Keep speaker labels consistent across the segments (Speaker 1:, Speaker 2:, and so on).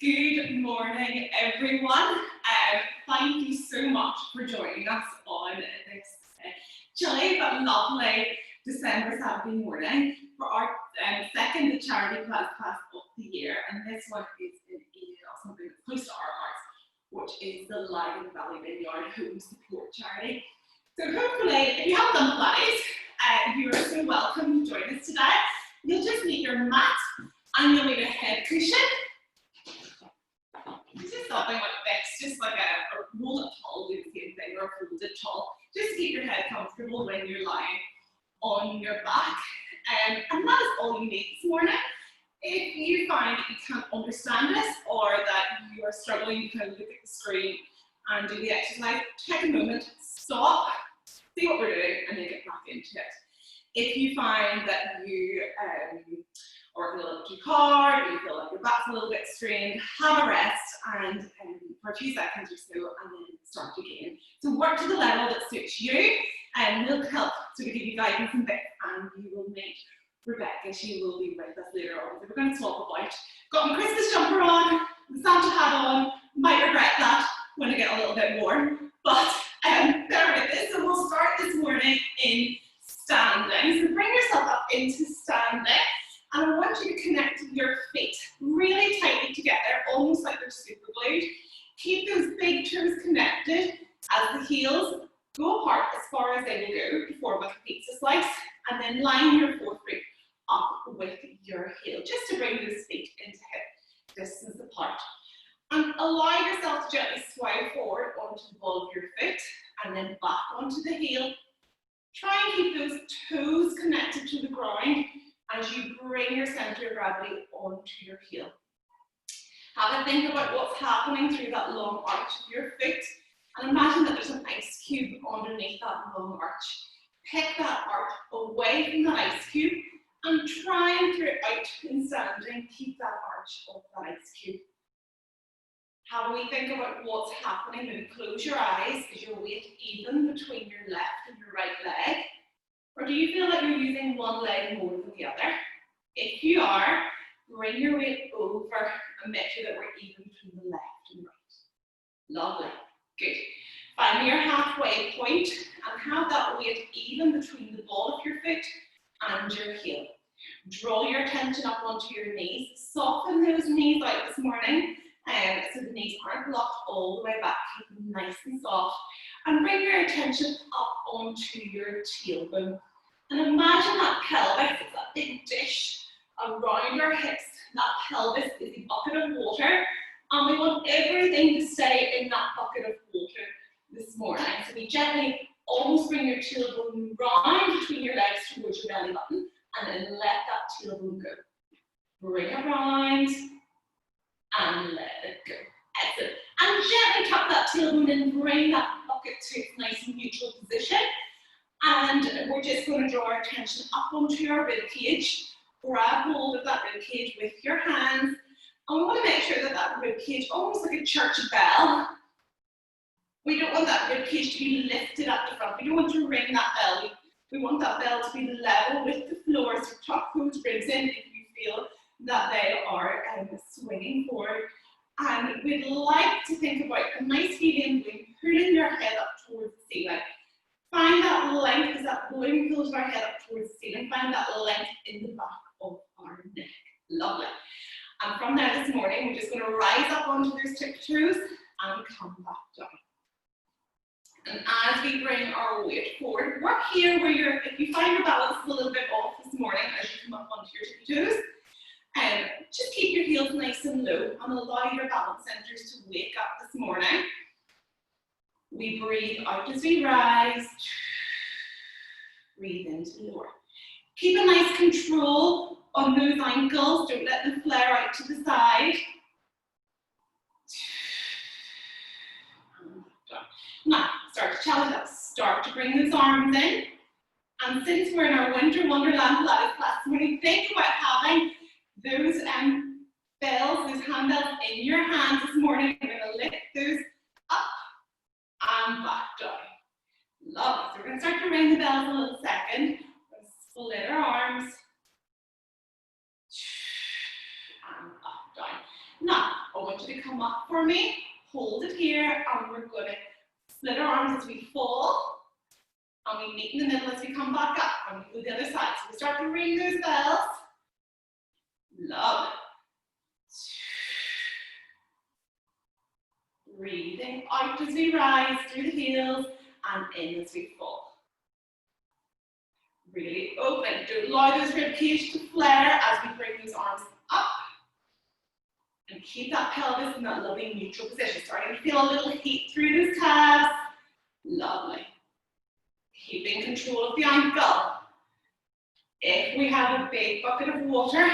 Speaker 1: Good morning, everyone. Thank you so much for joining us on this chilly but lovely December Saturday morning for our second charity class of the year. And this one is in aid of something that's close to our hearts, which is the Lagan Valley Vineyard Home Support charity. So hopefully, if you haven't done Pilates, you are so welcome to join us today. You'll just need your mat and you'll need a head cushion. Just something like this, just like a roll-up towel, do the same thing, or a folded towel. Just to keep your head comfortable when you're lying on your back. And that is all you need this morning. If you find that you can't understand this, or that you are struggling to kind of look at the screen and do the exercise, take a moment, stop, see what we're doing, and then get back into it. If you find that you or feel a little too hard, or you feel like your back's a little bit strained, have a rest and for a few seconds or so, and then start again. So work to the level that suits you, and we'll help to give you guidance and bits, and you will meet Rebecca. She will be with us later on. So we're going to swap about. Got my Christmas jumper on, the Santa hat on. Might regret that when I get a little bit warm, but bear with us. So we'll start this morning in standing. So bring yourself up into standing. And I want you to connect your feet really tightly together, almost like they're super glued. Keep those big toes connected as the heels go apart as far as they will go to form like a pizza slice, and then line your forefoot up with your heel, just to bring those feet into hip distance apart. And allow yourself to gently sway forward onto the ball of your foot, and then back onto the heel. Try and keep those toes connected to the ground as you bring your centre of gravity onto your heel. Have a think about what's happening through that long arch of your foot, and imagine that there's an ice cube underneath that long arch. Pick that arch away from the ice cube and try and throughout in standing, keep that arch of the ice cube. Have a wee think about what's happening. Maybe close your eyes. Is your weight even between your left and your right leg? Or do you feel like you're using one leg more than the other? If you are, bring your weight over and make sure that we're even between the left and right. Lovely. Good. Find your halfway point and have that weight even between the ball of your foot and your heel. Draw your attention up onto your knees. Soften those knees out this morning, so the knees aren't locked all the way back. Keep them nice and soft. And bring your attention up onto your tailbone. And imagine that pelvis, it's that big dish around our hips. That pelvis is a bucket of water, and we want everything to stay in that bucket of water this morning. So we gently almost bring your tailbone round between your legs towards your belly button, and then let that tailbone go. Bring it round, and let it go. Excellent. And gently tuck that tailbone in, bring that bucket to its nice and neutral position. And we're just going to draw our attention up onto our rib cage. Grab hold of that rib cage with your hands. And we want to make sure that that rib cage, almost like a church bell, we don't want that rib cage to be lifted up the front. We don't want to ring that bell. We want that bell to be level with the floor. So tuck those ribs in if you feel that they are swinging forward. And we'd like to think about a nice helium balloon, pulling your head up towards the ceiling. Find that length as that balloon pulls our head up towards the ceiling. Find that length in the back of our neck. Lovely. And from there this morning, we're just going to rise up onto those tiptoes and come back down. And as we bring our weight forward, work here where if you find your balance is a little bit off this morning as you come up onto your tiptoes, just keep your heels nice and low and allow your balance centers to wake up this morning. We breathe out as we rise, breathe in to lower. Keep a nice control on those ankles, don't let them flare out to the side. Now, start to challenge that. Start to bring those arms in. And since we're in our winter wonderland Pilates class, when you think about having those bells, those handbells in your hands this morning, you're going to lift those up and back down. Love it. So we're going to start to ring the bells in a little second. We're going to split our arms. And up, down. Now, want you to come up for me, hold it here, and we're going to split our arms as we fall, and we meet in the middle as we come back up, and we go the other side. So we start to ring those bells. Love it. Breathing out as we rise through the heels and in as we fall. Really open. Don't allow those rib cage to flare as we bring those arms up. And keep that pelvis in that lovely neutral position. Starting to feel a little heat through those calves. Lovely. Keeping control of the ankle. If we have a big bucket of water,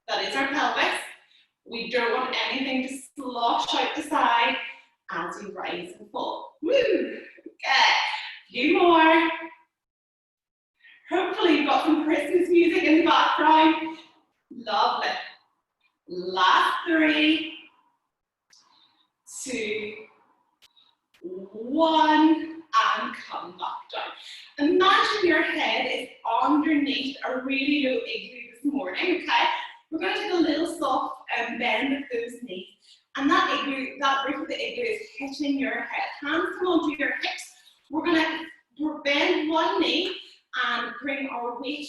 Speaker 1: that is our pelvis. We don't want anything to slosh out the side as we rise and fall. Woo! Okay, a few more. Hopefully you've got some Christmas music in the background. Lovely. Last 3, 2, 1, and come back down. Imagine your head is underneath a really low igloo this morning, okay? We're going to take a little soft bend of those knees. And that igloo, that roof of the igloo is hitting your head. Hands come onto your hips. We're going to bend one knee and bring our weight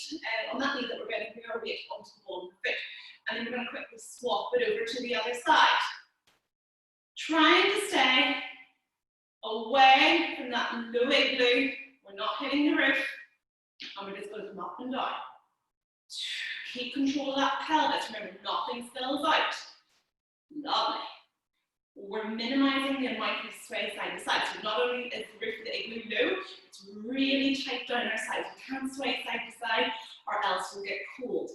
Speaker 1: on that knee that we're bending, bring our weight onto the ball of the foot. And then we're going to quickly swap it over to the other side. Trying to stay away from that low igloo. We're not hitting the roof. And we're just going to come up and down. Keep control of that pelvis. Remember, nothing spills out. Lovely. We're minimizing the amount of sway side to side. So not only is the roof of the igloo low, it's really tight down our sides. We can't sway side to side or else we'll get cold.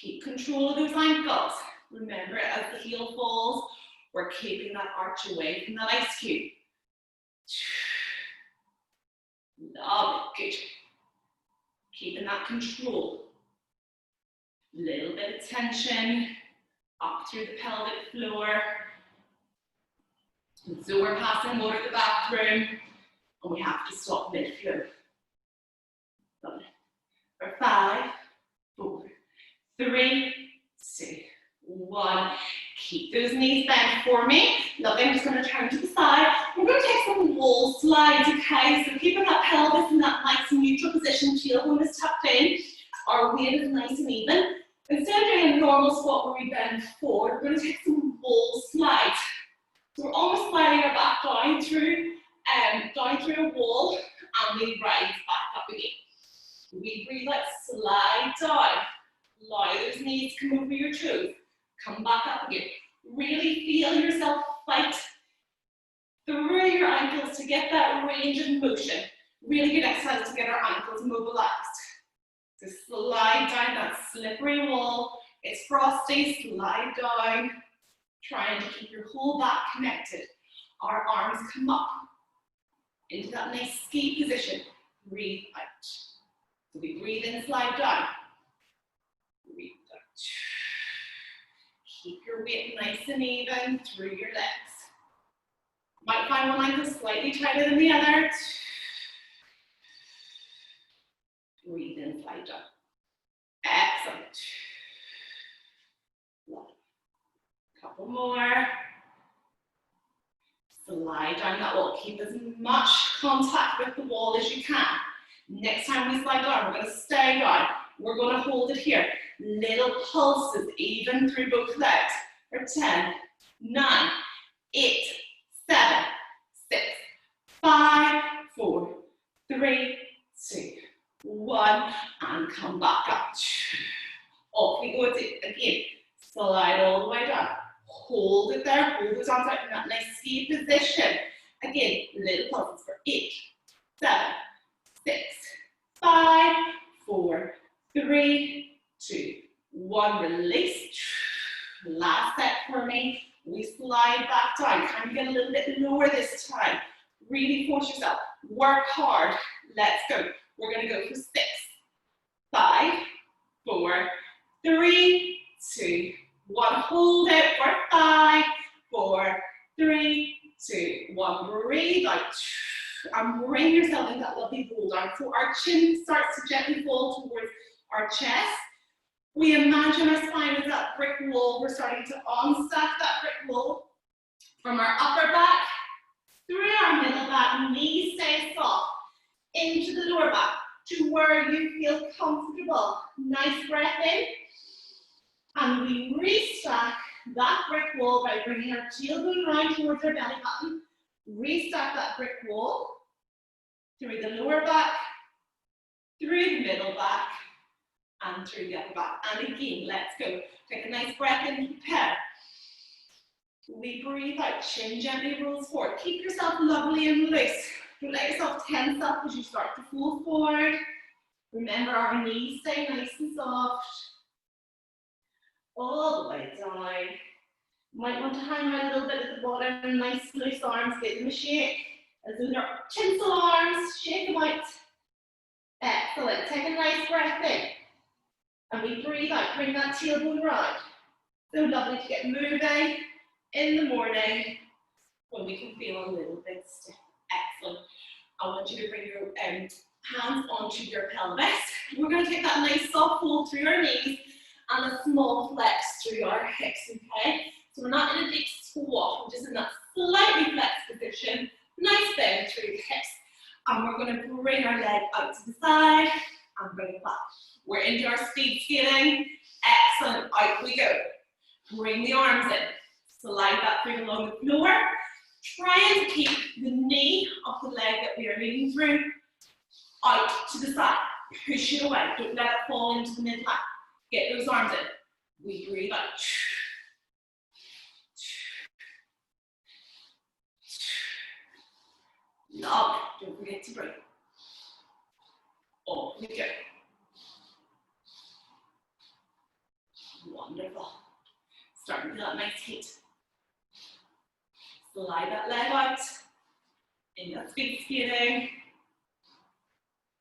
Speaker 1: Keep control of those ankles. Remember, as the heel falls, we're keeping that arch away from that ice cube. Lovely. Good. Keeping that control. Little bit of tension up through the pelvic floor. So we're passing water to the bathroom, and we have to stop mid-flow. Lovely. For 5, 4, 3, 2, 1. Keep those knees bent for me. Lovely. I'm just going to turn to the side. We're going to take some wall slides, okay? So keeping that pelvis in that nice neutral position, tailbone is tucked in. Our weight is nice and even. Instead of doing a normal squat where we bend forward, we're going to take some wall slides. So we're almost sliding our back down through a wall, and we rise back up again. We breathe out, slide down. Allow those knees to come over your toes. Come back up again. Really feel yourself fight through your ankles to get that range of motion. Really good exercise to get our ankles mobilized. So slide down that slippery wall. It's frosty, slide down. Trying to keep your whole back connected. Our arms come up into that nice ski position. Breathe out. So we breathe in, slide down. Breathe out. Keep your weight nice and even through your legs. Might find one ankle slightly tighter than the other. Breathe in, slide down. Excellent. Lovely. Couple more. Slide down that wall. Keep as much contact with the wall as you can. Next time we slide down, we're going to stay down. We're going to hold it here. Little pulses, even through both legs. For 10, 9, 8, 7, 6, 5, 4, 3, 2, 1, and come back up. Off we go again. Slide all the way down. Hold it there. Hold those arms out in that nice ski position. Again, little pulses for 8, 7, 6, 5, 4, 3, 2, 1. Release. Last set for me. We slide back down. Can you get a little bit lower this time? Really force yourself. Work hard. Let's go. We're going to go for 6, 5, 4, 3, 2, 1. Hold it for 5, 4, 3, 2, 1. Breathe out. And bring yourself in that lovely roll down. So our chin starts to gently fall towards our chest. We imagine our spine is that brick wall. We're starting to unstack that brick wall from our upper back, through our middle back, knees stay soft, into the lower back, to where you feel comfortable. Nice breath in. And we restack that brick wall by bringing our tailbone round towards our belly button. Restack that brick wall through the lower back, through the middle back, and through the upper back. And again, let's go. Take a nice breath in, prepare. We breathe out, chin gently rolls forward. Keep yourself lovely and loose. Don't let yourself tense up as you start to fold forward. Remember, our knees stay nice and soft. All the way down. Might want to hang out a little bit at the bottom. Nice loose arms, give them a shake. As in our tinsel arms, shake them out. Excellent. Take a nice breath in. And we breathe out, bring that tailbone round. So lovely to get moving in the morning when we can feel a little bit stiff. Excellent. I want you to bring your hands onto your pelvis. We're going to take that nice soft fold through our knees and a small flex through our hips, okay? So we're not in a deep squat, we're just in that slightly flexed position. Nice bend through the hips. And we're going to bring our leg out to the side and bring it back. We're into our speed skating. Excellent. Out we go. Bring the arms in. Slide that through along the floor. Trying to keep the knee of the leg that we are moving through out to the side. Push it away. Don't let it fall into the midline. Get those arms in. We breathe out. Lovely. Don't forget to breathe. Off we go. Wonderful. Starting to feel that nice heat. Slide that leg out. In that speed skating.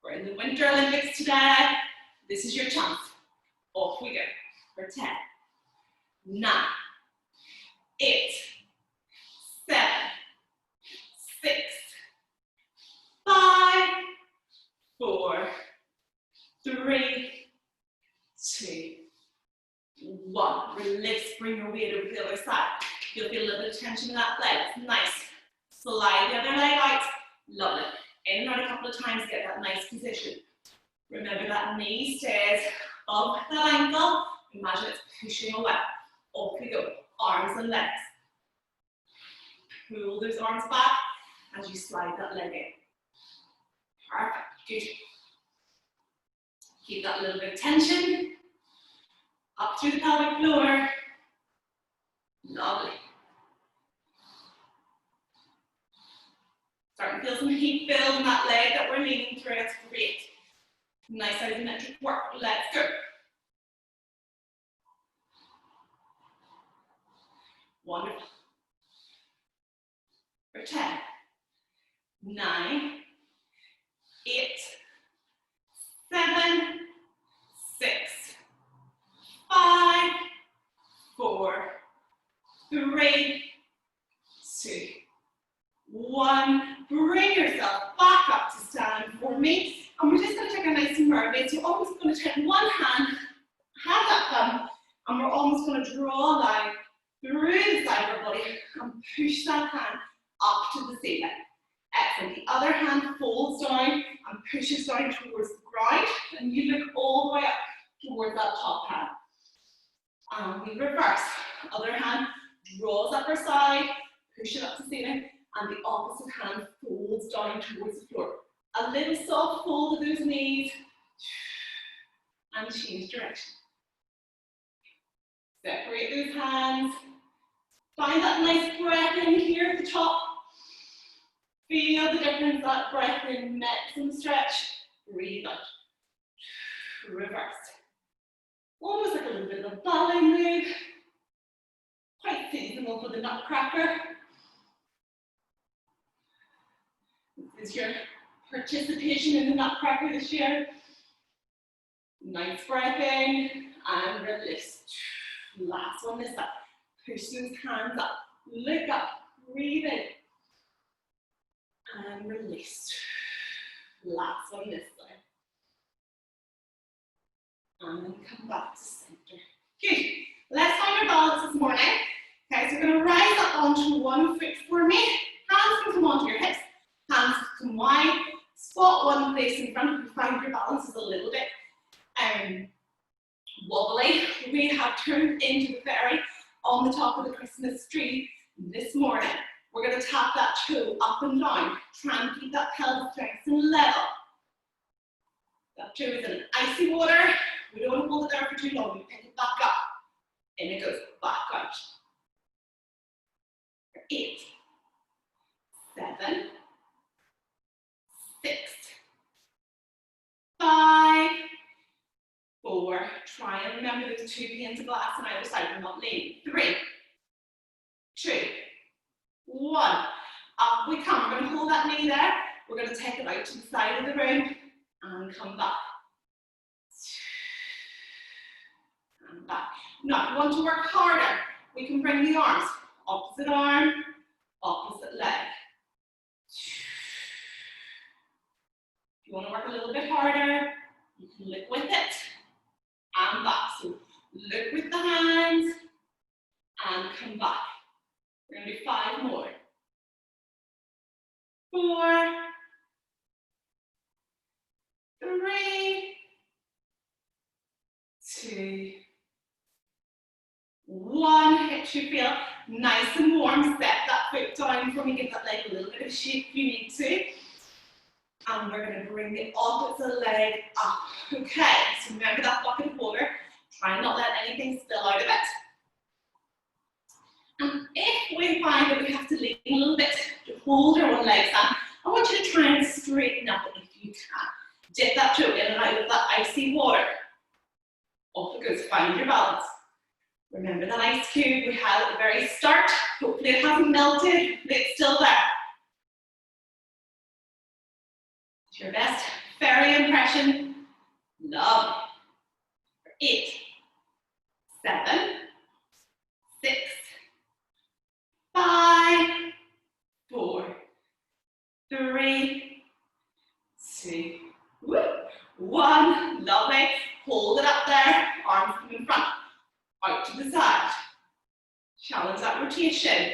Speaker 1: We're in the Winter Olympics today. This is your chance. Off we go. For 10, 9, 8, 7, 6, 5, 4, 3, 2, 1. Release, bring your weight over to the other side. You'll feel a little bit of tension in that leg. It's nice. Slide the other leg out. Lovely. In and out a couple of times, get that nice position. Remember that knee stays above that ankle. Imagine it's pushing away. Off we go. Arms and legs. Pull those arms back as you slide that leg in. Perfect. Good. Keep that little bit of tension. Up through the pelvic floor. Lovely. Starting to feel some heat build in that leg that we're leaning through. It's great. Nice isometric work. Let's go. Wonderful. For 10, 9, 8, 7, 6, 5, 4, 3, 2, 1. Bring yourself back up to stand for me. And we're just going to take a nice mermaid. So you're almost going to take one hand, have that thumb, and we're almost going to draw a line through the side of our body and push that hand up to the ceiling. Excellent. The other hand folds down and pushes down towards the ground, and you look all the way up towards that top hand. And we reverse. Other hand draws up our side, push it up to the ceiling, and the opposite hand folds down towards the floor. A little soft fold of those knees, and change direction. Separate those hands. Find that nice breath in here at the top. Feel the difference that breath in makes and stretch. Breathe out. Reverse. Almost like a little bit of a ballet move. Quite seasonal for the nutcracker. This is your participation in the nutcracker this year. Nice breath in and release. Last one this side. Push those hands up. Look up. Breathe in. And release. Last one this side. And then come back to center. Good. Let's find our balance this morning. Okay, so we're going to rise up onto one foot for me. Hands can come onto your hips. Hands can come wide. Spot one place in front. If you find your balance is a little bit wobbly, we have turned into the fairy on the top of the Christmas tree this morning. We're going to tap that toe up and down. Try and keep that pelvis nice and level. That toe is in icy water. We don't hold it there for too long. We pick it back up. And it goes back out. 8, 7, 6, 5, 4. Try and remember those 2 panes of glass on either side. We're not leaning. 3, 2, 1. Up we come. We're going to hold that knee there. We're going to take it out to the side of the room and come back. And back. Now, if you want to work harder, we can bring the arms. Opposite arm, opposite leg. If you want to work a little bit harder, you can look with it and back. So look with the hands and come back. We're going to do 5 more. 4, 3, 2, 1. Hips should feel nice and warm. Step that foot down for me. Give that leg a little bit of shape if you need to. And we're going to bring the opposite leg up. Okay, so remember that bucket of water. Try and not let anything spill out of it. And if we find that we have to lean a little bit to hold our one leg down, I want you to try and straighten up if you can. Dip that toe in and out of that icy water. Off it goes. Find your balance. Remember that ice cube we had at the very start. Hopefully it hasn't melted. Hopefully it's still there. It's your best fairy impression. Love. 8, 7, 6, 5, 4, 3, 2, 1. Lovely. Hold it up there. Arms come in front. Out to the side. Challenge that rotation.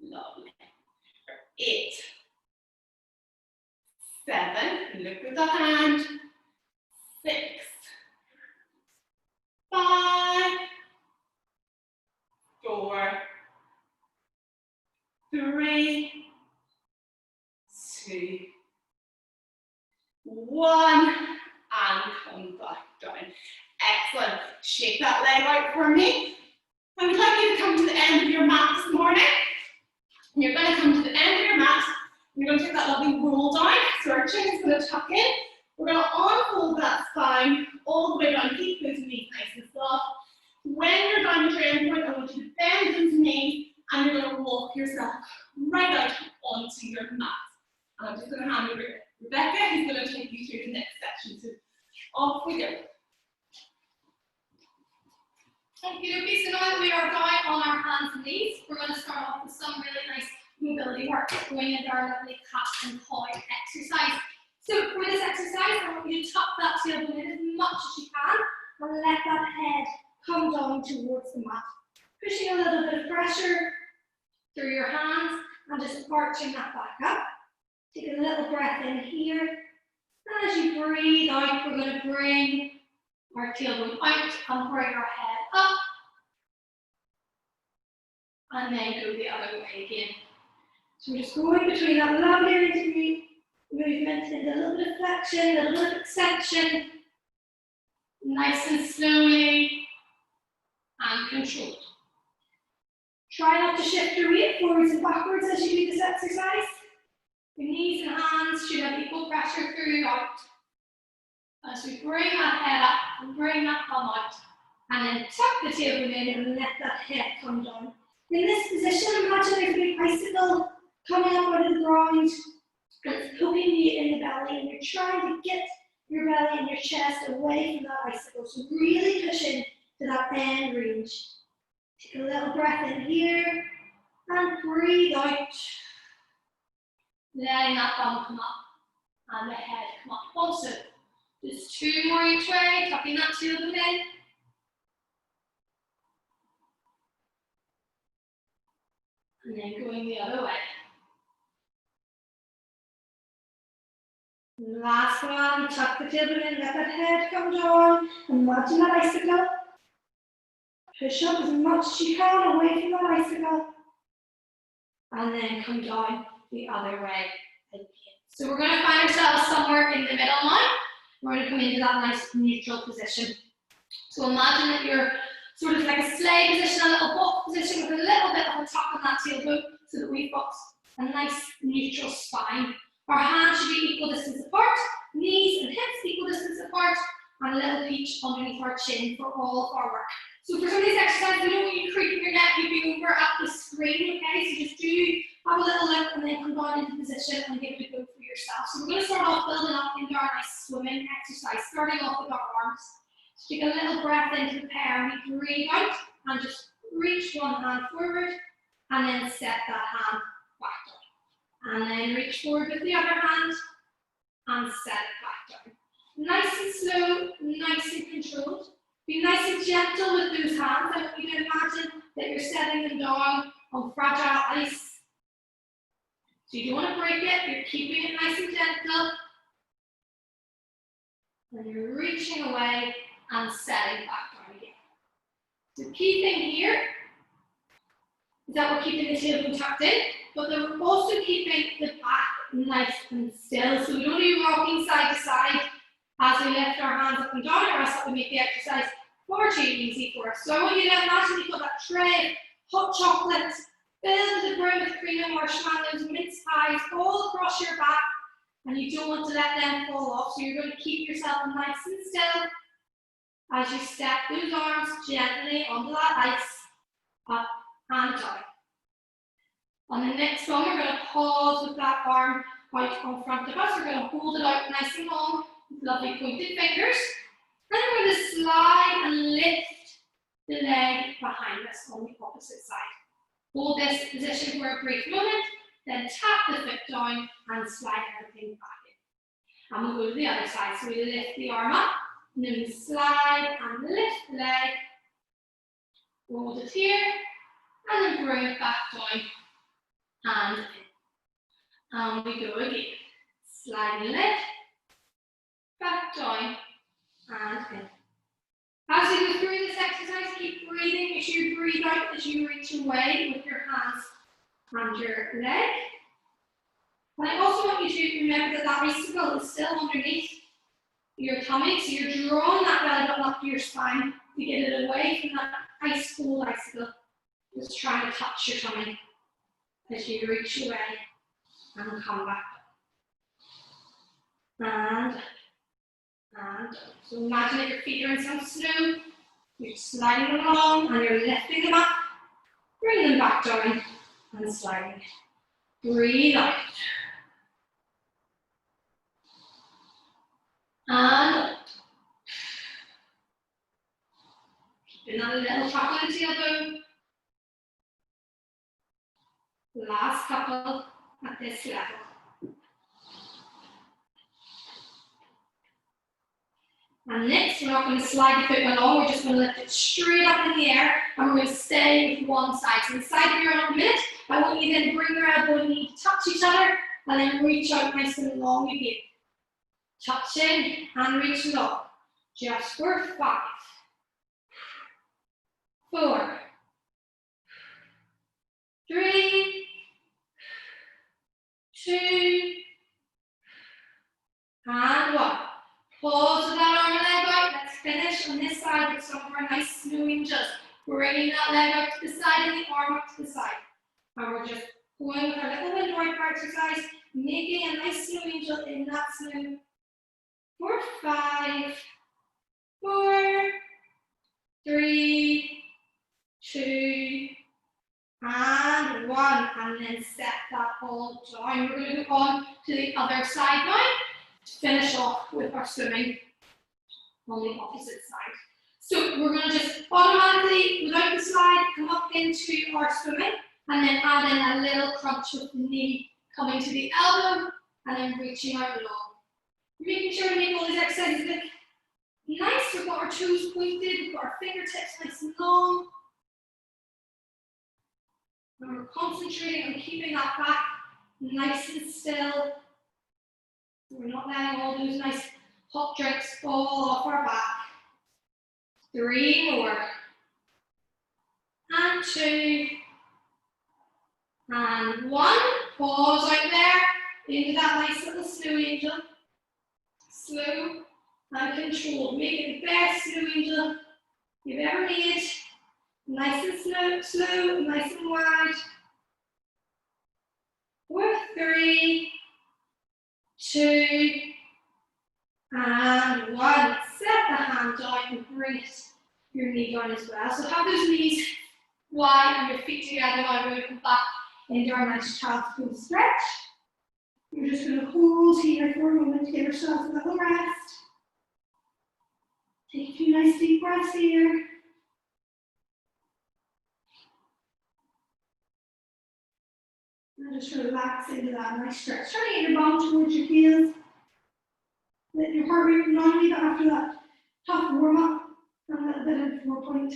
Speaker 1: Lovely. 8, 7, look with the hand. 6, 5, 4, 3, 2, 1, and come back down. Excellent. Shake that leg out for me. I would like you to come to the end of your mat this morning. And you're going to come to the end of your mat. You're going to take that lovely roll down. So our chin is going to tuck in. We're going to unfold that spine all the way down. Keep those knees nice and soft. When you're down at your end point, I want you to bend those knees and you're going to walk yourself right out onto your mat. And I'm just going to hand over to Rebecca, who's going to take you through the next section. So off we go.
Speaker 2: Thank you, Lucy. So now we are down on our hands and knees. We're going to start off with some really nice mobility work, going into our lovely cat and cow exercise. So for this exercise, I want you to tuck that tailbone in as much as you can and let that head come down towards the mat. Pushing a little bit of pressure through your hands and just arching that back up. Take a little breath in here. And as you breathe out, we're going to bring our tailbone out and bring our head up. And then go the other way again. So we're just going between that lovely interview movement into a little bit of flexion, a little bit of extension. Nice and slowly and controlled. Try not to shift your weight forwards and backwards as you do this exercise. Your knees and hands should have equal pressure through your out. As we bring that head up and bring that thumb out, and then tuck the tailbone in and let that head come down. In this position, imagine there's a big icicle coming up out of the ground, and it's poking you in the belly, and you're trying to get your belly and your chest away from that icicle. So really push in to that end range. Take a little breath in here and breathe out. Letting that bum come up and the head come up also. Just 2 more each way, tucking that tailbone in. And then going the other way. Last one, tuck the tailbone in, let that head come down. Imagine that icicle. Push up as much as you can away from that icicle. And then come down the other way again. So we're going to find ourselves somewhere in the middle now. We're going to come into that nice neutral position. So imagine that you're sort of like a sleigh position, a little box position with a little bit of a tuck on that tailbone so that we've got a nice neutral spine. Our hands should be equal distance apart, knees and hips equal distance apart, and a little peach underneath our chin for all of our work. So for some of these exercises, we don't want you creeping your neck, you'd be over at the screen, okay? So just do have a little look and then come down into position and give it a go for yourself. So we're going to start off building up into our nice swimming exercise, starting off with our arms. So take a little breath into the pair and we breathe out and just reach one hand forward and then set that hand back down. And then reach forward with the other hand and set it back down. Nice and slow, nice and controlled. Be nice and gentle with those hands. I want you to imagine that you're setting them down on fragile ice. So you don't want to break it, you're keeping it nice and gentle. And you're reaching away and setting back down again. The key thing here is that we're keeping the tailbone tucked in, but then we're also keeping the back nice and still. So we don't be rocking side to side as we lift our hands up and down, or else that would make the exercise far too easy for us. So I want you to imagine you've got that tray of hot chocolate filled to the brim with cream and marshmallows, mince pies all across your back, and you don't want to let them fall off. So you're going to keep yourself nice and still as you step those arms gently onto that ice, up and down. On the next one, we're going to pause with that arm out in front of us. We're going to hold it out nice and long with lovely pointed fingers. And we're going to slide and lift the leg behind us on the opposite side. Hold this position for a brief moment, then tap the foot down and slide everything back in. And we'll go to the other side. So we lift the arm up, and then we slide and lift the leg, hold it here, and then bring it back down and in. And we go again. Slide and lift, back down and in. As you go through this exercise, keep breathing. Make sure you breathe out as you reach away with your hands and your leg. And I also want you to remember that that icicle is still underneath your tummy, so you're drawing that belly button up to your spine to get it away from that ice cold icicle. Just trying to touch your tummy as you reach away and come back up. And so imagine that your feet are in some snow, you're sliding them along and you're lifting them up, bring them back down and sliding. Breathe out. And keeping that little tuck on the tailbone. Last couple at this level. And next, we're not going to slide the foot along, we're just going to lift it straight up in the air, and we're going to stay with one side. So the side you're on a minute, I want you then to bring your elbow and knee to touch each other, and then reach out nice and long again. Touch in and reach long. Just for 5, 4, 3, 2, and 1. Pause with that arm and leg out. Let's finish on this side with some of our nice snow angels. Bringing that leg out to the side and the arm up to the side. And we're just going with our little window wiper exercise, making a nice snow angel in that snow. For 5, 4, 3, 2, and 1. And then set that all down. We're going to go on to the other side now. Finish off with our swimming on the opposite side. So we're going to just automatically, without the slide, come up into our swimming, and then add in a little crunch with the knee coming to the elbow, and then reaching out long. Making sure to make all these exercises look nice. We've got our toes pointed, we've got our fingertips nice and long. And we're concentrating on keeping that back nice and still. We're not letting all those nice hot drinks fall off our back. 3 more. And 2. And 1. Pause out there into that nice little slow angel. Slow and controlled. Make it the best slow angel you've ever made. Nice and slow, nice and wide. 4, 3, 2, and 1. Set the hand down and bring your knee down as well. So have those knees wide and your feet together while we're going to come back into our nice child's pose stretch. We're just going to hold here for a moment to give ourselves a little rest. Take a few nice deep breaths here. And just relax into that nice stretch. Try to get your bum towards your heels. Let your heart rate run a bit after that tough warm up and a little bit of 4 point.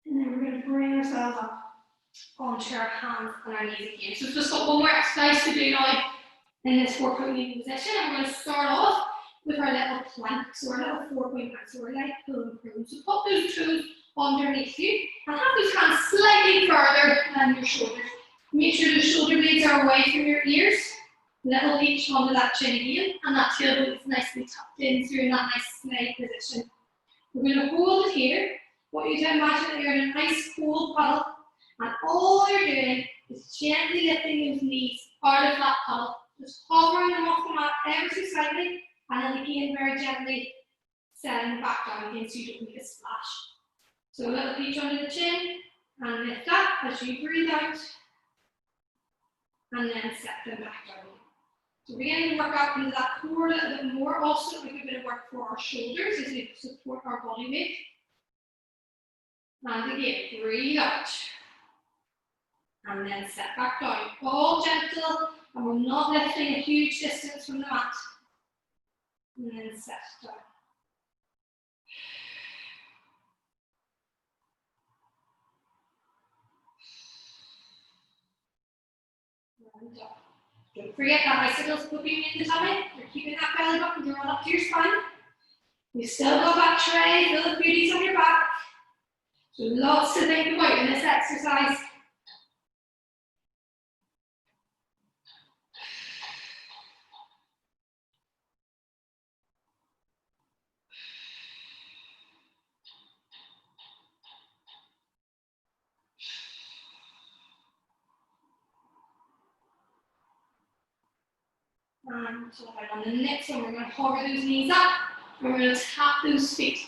Speaker 2: And then we're going to bring ourselves up onto our hands and our knees again. So we've just got one more exercise to do now in this 4 point kneeling position. And we're going to start off with our little plank, so our little 4 point plank. So we're like pulling through. So pop those toes underneath you and have those hands slightly further than your shoulders. Make sure the shoulder blades are away from your ears. Little reach onto that chin again, and that tailbone is nicely tucked in, so you're in that nice slide position. We're going to hold it here. I want you to imagine that you're in a nice cold puddle, and all you're doing is gently lifting those knees out of that puddle, just hovering them off the mat ever so slightly, and then again very gently setting them back down again so you don't make a splash. So a little reach under the chin, and lift up as you breathe out, and then set them back down. So we're beginning to work up into that core a little bit more, also like a bit of work for our shoulders as we support our body weight. And again, breathe out. And then set back down. All gentle, and we're not lifting a huge distance from the mat. And then set down. And down. Don't forget that bicycle's poking in the tummy. You're keeping that belly button drawn up to your spine. You've still got that tray full of goodies on your back. So lots to think about in this exercise. And so on the next one, we're going to hover those knees up, and we're going to tap those feet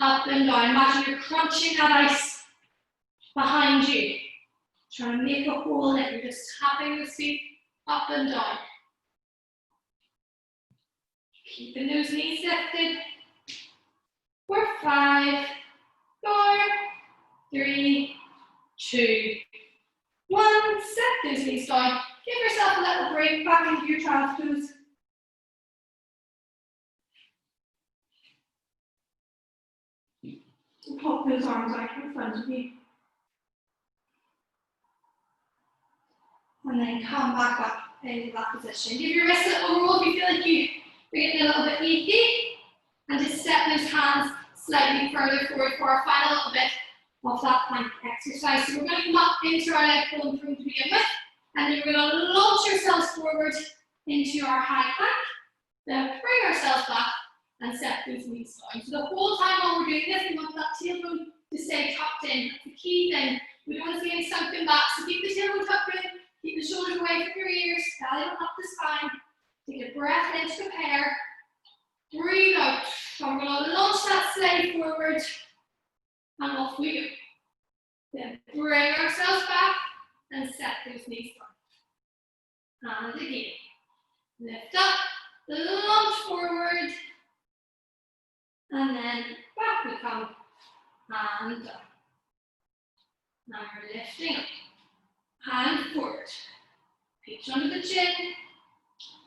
Speaker 2: up and down. Imagine you're crunching that ice behind you. Trying to make a hole in it. You're just tapping those feet up and down. Keeping those knees lifted. 4, 5, 4, 3, 2, 1. Set those knees down. Give yourself a little break back into your child's pose. And pop those arms out in front of you. And then come back up into that position. Give your wrists a little roll if you feel like you're getting a little bit achy. And just step those hands slightly further forward for our final little bit of that plank exercise. So we're going to come up into our leg pulling through to begin with. And then we're going to launch ourselves forward into our high plank. Then bring ourselves back and set those knees down. So the whole time while we're doing this, we want that tailbone to stay tucked in. That's the key thing. We don't want to see any sunken back. So keep the tailbone tucked in. Keep the shoulders away from your ears. Belly up the spine. Take a breath in to prepare. Breathe out. So we're going to launch that slide forward. And off we go. Then bring ourselves back and set those knees down. And again, lift up, launch forward, And then back we come, and down. Now we're lifting up, hand forward, reach under the chin,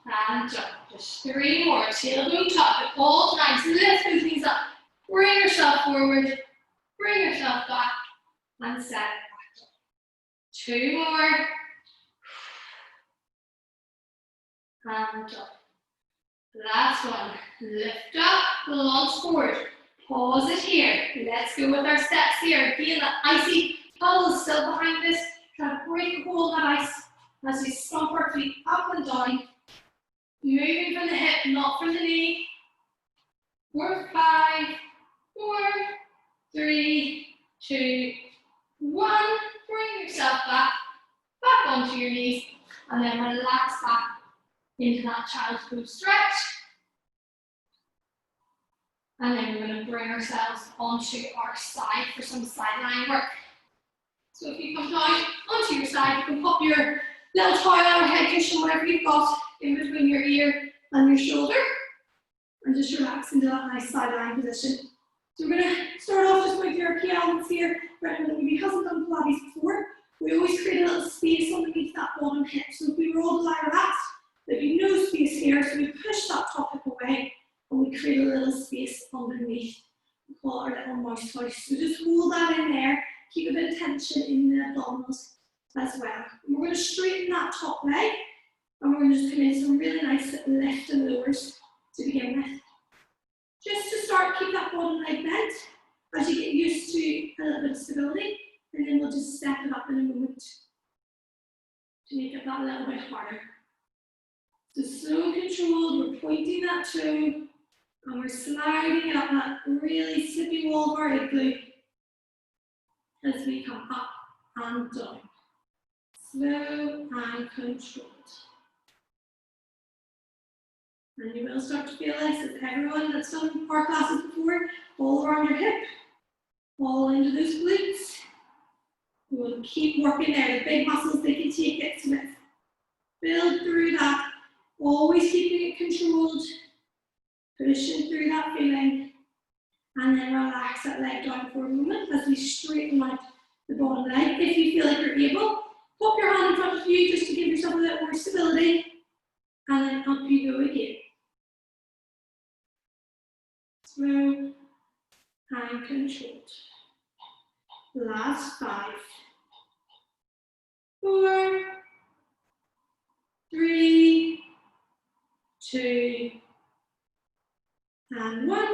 Speaker 2: and down. Just 3 more, tailbone tuck at all times. Lift those knees up, bring yourself forward, bring yourself back, and set back down. 2 more, and down. Last one, lift up, launch forward, pause it here. Let's go with our steps here. Feel that icy puddle still behind us. Try to break a hole in that ice as we stomp our feet up and down. Moving from the hip, not from the knee. 4, 5, 4, 3, 2, 1. Bring yourself back onto your knees, and then relax back into that child's pose stretch. And then we're going to bring ourselves onto our side for some sideline work. So if you come down onto your side, you can pop your little towel or head cushion, whatever you've got, in between your ear and your shoulder, and just relax into that nice sideline position. So we're going to start off just with your key elements here. For anyone that maybe hasn't done Pilates before, we always create a little space underneath that bottom hip. So if we roll the lie relaxed, there'd be no space here, so we push that top hip away and we create a little space underneath. We call it our little mouse house. So just hold that in there, keep a bit of tension in the abdominals as well. And we're going to straighten that top leg, and we're going to just come in some really nice lift and lowers to begin with. Just to start, keep that bottom leg bent as you get used to a little bit of stability, and then we'll just step it up in a moment to make it that little bit harder. So slow and controlled, we're pointing that toe, and we're sliding up that really slippy wall of our igloo as we come up and down. Slow and controlled. And you will start to feel this as everyone that's done our classes before, all around your hip, all into those glutes. We'll keep working there. The big muscles, they can take it, so let's build through that. Always keeping it controlled, pushing through that feeling, and then relax that leg down for a moment as we straighten out the bottom leg. If you feel like you're able, pop your hand in front of you just to give yourself a little more stability, and then up you go again. Slow and controlled. Last 5, 4, 3, 2, and 1,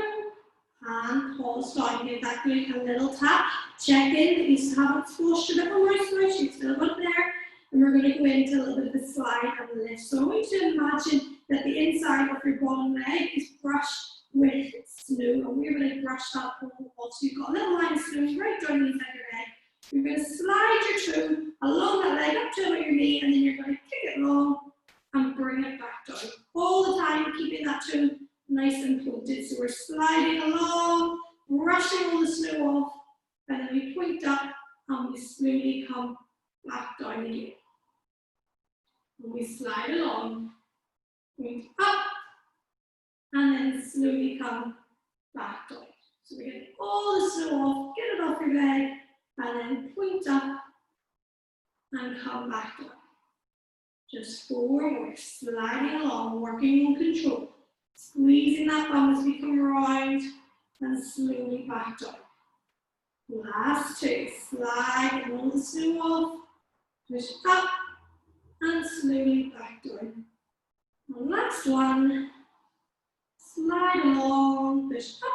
Speaker 2: and pause down. Give that glute a little tap. Check in that you haven't squashed a bit more stretch, you've still got it there. And we're going to go into a little bit of a slide and lift. So I want you to imagine that the inside of your bottom leg is brushed with snow, and we're going to brush that whole off. So you've got a little line of snow right down the inside your leg. You're going to slide your toe along that leg up to about your knee, and then you're going to kick it long and bring it back down. All the time keeping that toe nice and pointed. So we're sliding along, brushing all the snow off, and then we point up and we slowly come back down again. And we slide along, point up, and then slowly come back down. So we get all the snow off, get it off your leg, and then point up and come back down. Just 4 more, sliding along, working on control. Squeezing that bum as we come around and slowly back down. Last 2, slide all the snow off, push up and slowly back down. And last 1, slide along, push up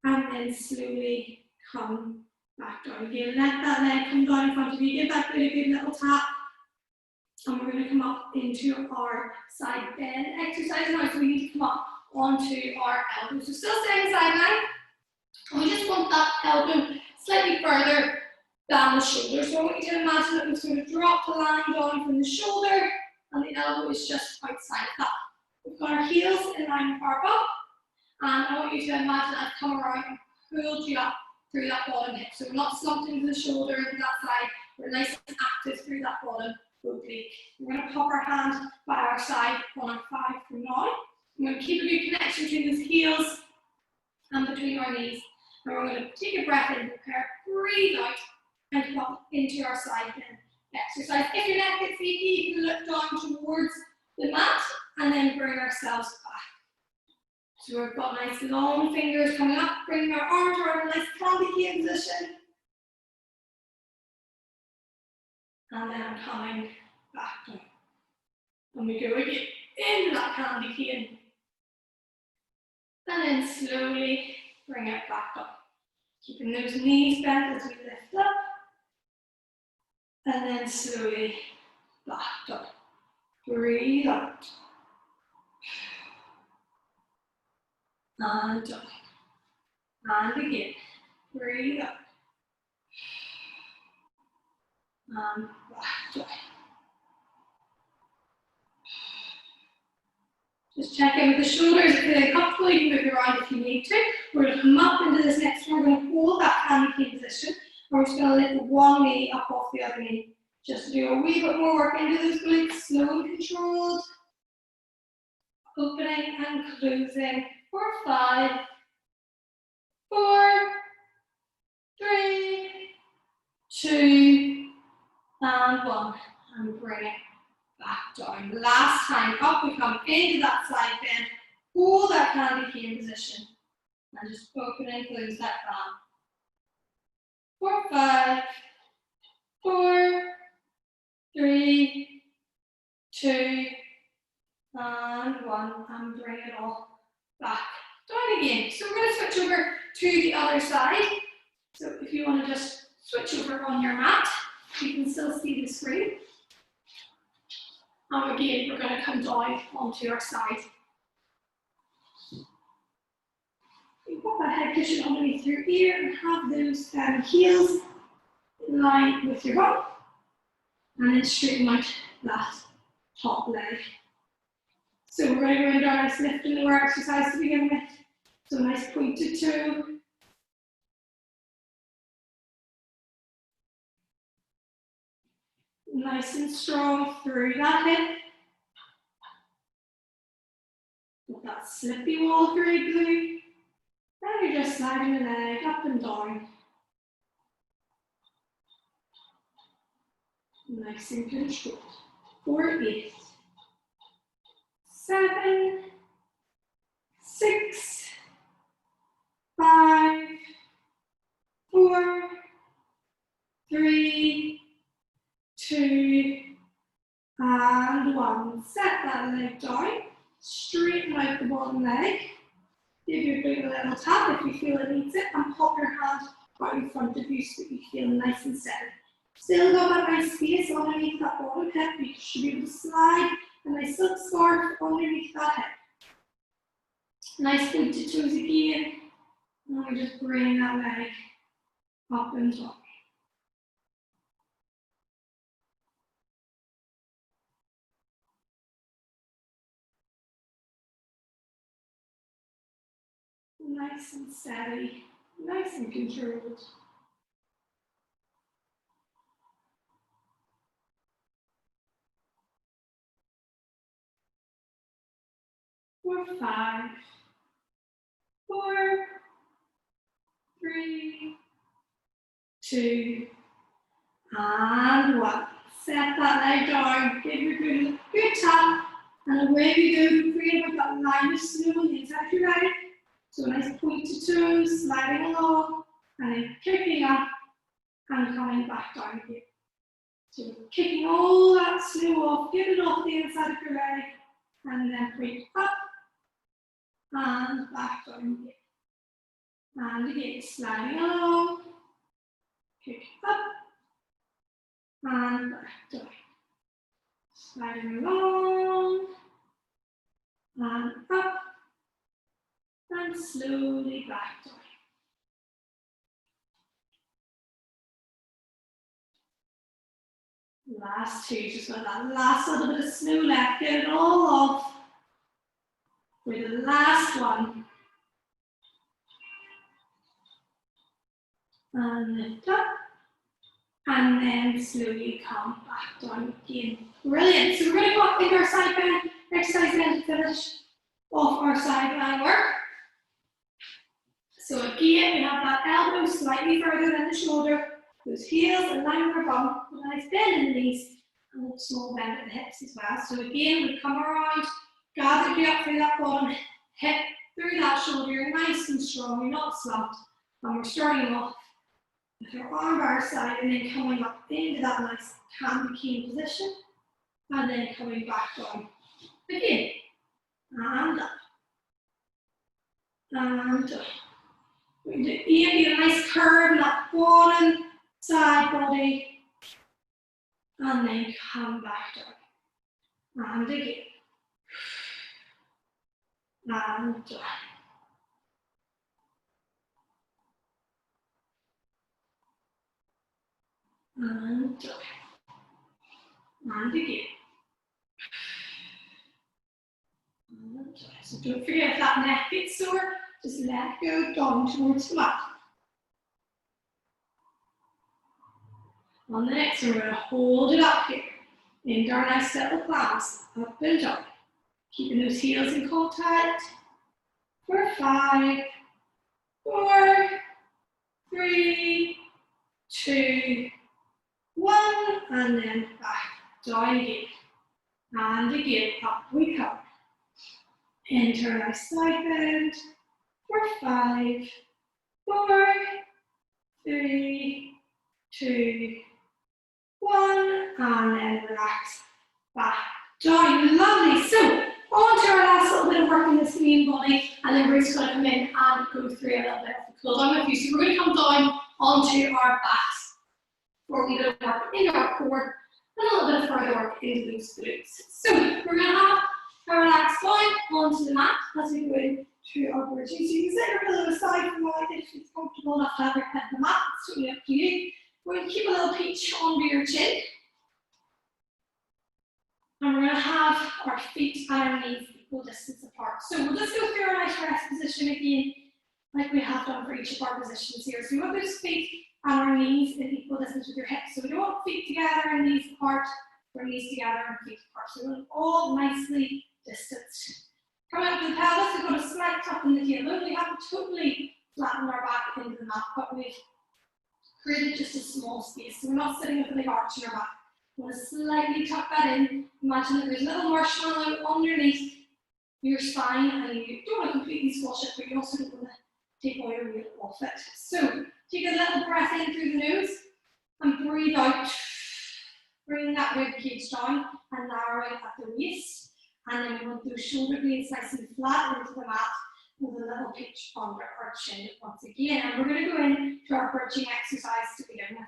Speaker 2: and then slowly come back down. Again, let that leg come down in front of you, give that good a good little tap. And we're going to come up into our side bend exercise now. So we need to come up onto our elbows. So still staying sideline. And we just want that elbow slightly further down the shoulder. So I want you to imagine that we sort of drop the line down from the shoulder and the elbow is just outside of that. We've got our heels in line with our bum. And I want you to imagine that I've come around and pulled you up through that bottom hip. So we're not slumped into the shoulder into that side. We're nice and active through that bottom. Oblique. We're going to pop our hand by our side on our 5 from now. I'm going to keep a good connection between those heels and between our knees. And we're going to take a breath in, prepare, breathe out, and come up into our side bend exercise. If your neck gets achy, you can look down towards the mat and then bring ourselves back. So we've got nice long fingers coming up, bringing our arms around a nice candy cane position. And then coming back down. And we go again into that candy cane. And then slowly bring it back up. Keeping those knees bent as we lift up. And then slowly back up. Breathe out. And down. And again. Breathe out. And back down. Just check in with the shoulders. If you're comfortable, you can move around if you need to. We're going to come up into this next one. We're going to hold that candy cane position. We're just going to lift one knee up off the other knee. Just to do a wee bit more work into those glutes. Slow and controlled. Opening and closing for 5, 4, 3, 2, and 1. And bring it back down. Last time up, we come into that side bend. Hold that candy cane position. And just open and close that palm. For 5, 4, 3, 2, and 1. And bring it all back down again. So we're going to switch over to the other side. So if you want to just switch over on your mat, you can still see the screen. And again, we're going to come down onto our side. You put that head cushion underneath your ear and have those heels in line with your bum. And then straighten out that top leg. So we're going to go into our nice lift and lower exercise to begin with. So nice pointed toe. Nice and strong through that hip. With that slippy wall through glue. And you're just sliding the leg up and down. Nice and controlled. 4, 8, 7, 6, 5, 4, 3, 2, and 1. Set that leg down. Straighten out the bottom leg. Give your glute a little tap if you feel it needs it, and pop your hand right in front of you so that you feel nice and centered. Still got that nice space underneath that bottom hip. You should be able to slide a nice silk scarf underneath that hip. Nice pointed toes again. And we just bring that leg up and down. Nice and steady, nice and controlled. For 5, 4, 3, 2, and 1. Set that leg down, give your glute a good tap, and away we go. Create about that line of snow on the inside of your leg. So nice pointed toes, sliding along, and then kicking up and coming back down here. So kicking all that snow off, get it off the inside of your leg, and then point up and back down here. And again, sliding along, kick up and back down. Sliding along and up and slowly back down. Last two, just got that last little bit of snow left, get it all off. For the last one. And lift up. And then slowly come back down again. Brilliant. So we're going to go up into our side bend exercise then to finish off our side bend work. So again, we have that elbow slightly further than the shoulder, those heels in line with our bum, with a nice bend in the knees, and a small bend at the hips as well. So again, we come around, gather you up through that bottom hip, through that shoulder, you're nice and strong, you're not slumped, and we're starting off with our arm bar side, and then coming up into that nice candy cane position, and then coming back down again, and up, and up. We're going to get a nice curve in that bottom side body, and then come back down, and again, and down, and down, and again. So don't forget, if that neck gets sore, just let go down towards the mat. On the next one, we're going to hold it up here into our nice little planks, up and down. Keeping those heels in contact for 5, 4, 3, 2, 1, and then back down again. And again, up we come. Enter our side bend for 5, 4, 3, 2, 1, and then relax back down. Lovely. So on to our last little bit of work in this main body, and then we're just going to come in and go through a little bit of the cool down with you. So we're going to come down onto our backs for a wee bit of work in our core and a little bit of further work into those glutes. So we're going to have our relax down onto the mat as we go into our bridging. So you can set your pillow aside for a while if it's comfortable enough to have your head on the mat. It's totally up to you. We're going to keep a little peach under your chin. And we're going to have our feet and our knees equal distance apart. So we'll just go through our nice rest position again, like we have done for each of our positions here. So we want those feet and our knees in equal distance with your hips. So we don't want feet together and knees apart, or knees together and feet apart. So we want all nicely distanced. Coming up to the pelvis, we've got a slight tuck in the tailbone. We haven't totally flattened our back into the mat, but we've created just a small space. So we're not sitting with a big arch in our back. We want to slightly tuck that in. Imagine that there's a little marshmallow underneath your spine, and you don't want to completely squash it, but you also don't want to take all your weight off it. So take a little breath in through the nose and breathe out. Bring that rib cage down and narrowing at the waist. And then we want those shoulder blades nice and flat into the mat with a little pitch under our chin once again. And we're going to go into our bridging exercise to begin with.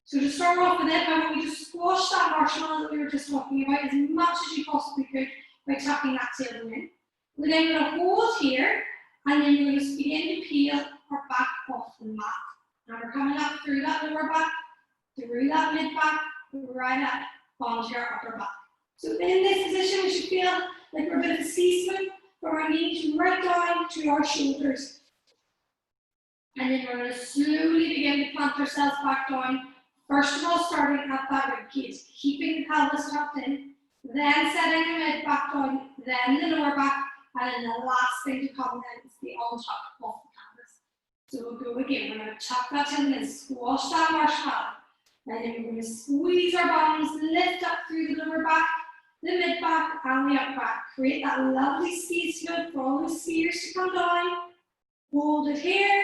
Speaker 2: So to start off with it, I want you to squash that marshmallow that we were just talking about as much as you possibly could by tucking that tailbone in. We're then going to hold here, and then we're going to begin to peel our back off the mat. And we're coming up through that lower back, through that mid back, right up onto our upper back. So in this position, we should feel like we're a bit of a C-swing from our knees right down to our shoulders. And then we're going to slowly begin to plant ourselves back down. First of all, starting at that rib cage, keeping the pelvis tucked in, then setting the mid back down, then the lower back, and then the last thing to come then is the on-tuck of the canvas. So we'll go again. We're going to tuck that in and squash that marshmallow. And then we're going to squeeze our bums, lift up through the lower back, the mid back, and the upper back. Create that lovely space for all the spheres to come down. Hold it here.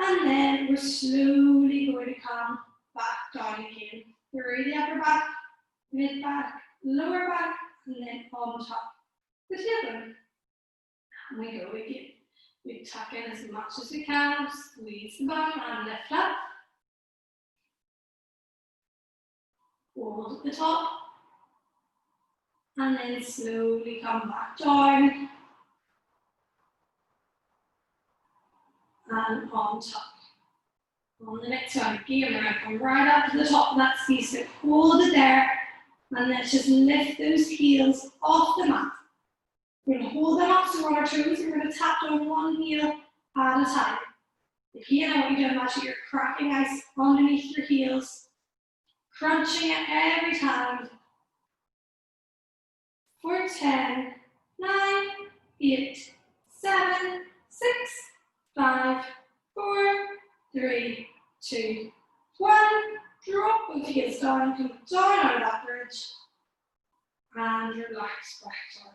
Speaker 2: And then we're slowly going to come back down again. Through the upper back, mid back, lower back, and then on top. The tailbone. And we go again. We tuck in as much as we can, squeeze the bum and lift up. Hold at the top. And then slowly come back down. And on top. On the next one, again, we're going to come right up to the top of that space. So hold it there. And let's just lift those heels off the mat. We're going to hold them up so we're on our toes. We're going to tap down one heel at a time. Again, I want you to imagine you're cracking ice underneath your heels, crunching it every time. For 10, 9, 8, 7, 6, 3, 2, 1. Drop both heels down, come down out of that bridge, and relax back down.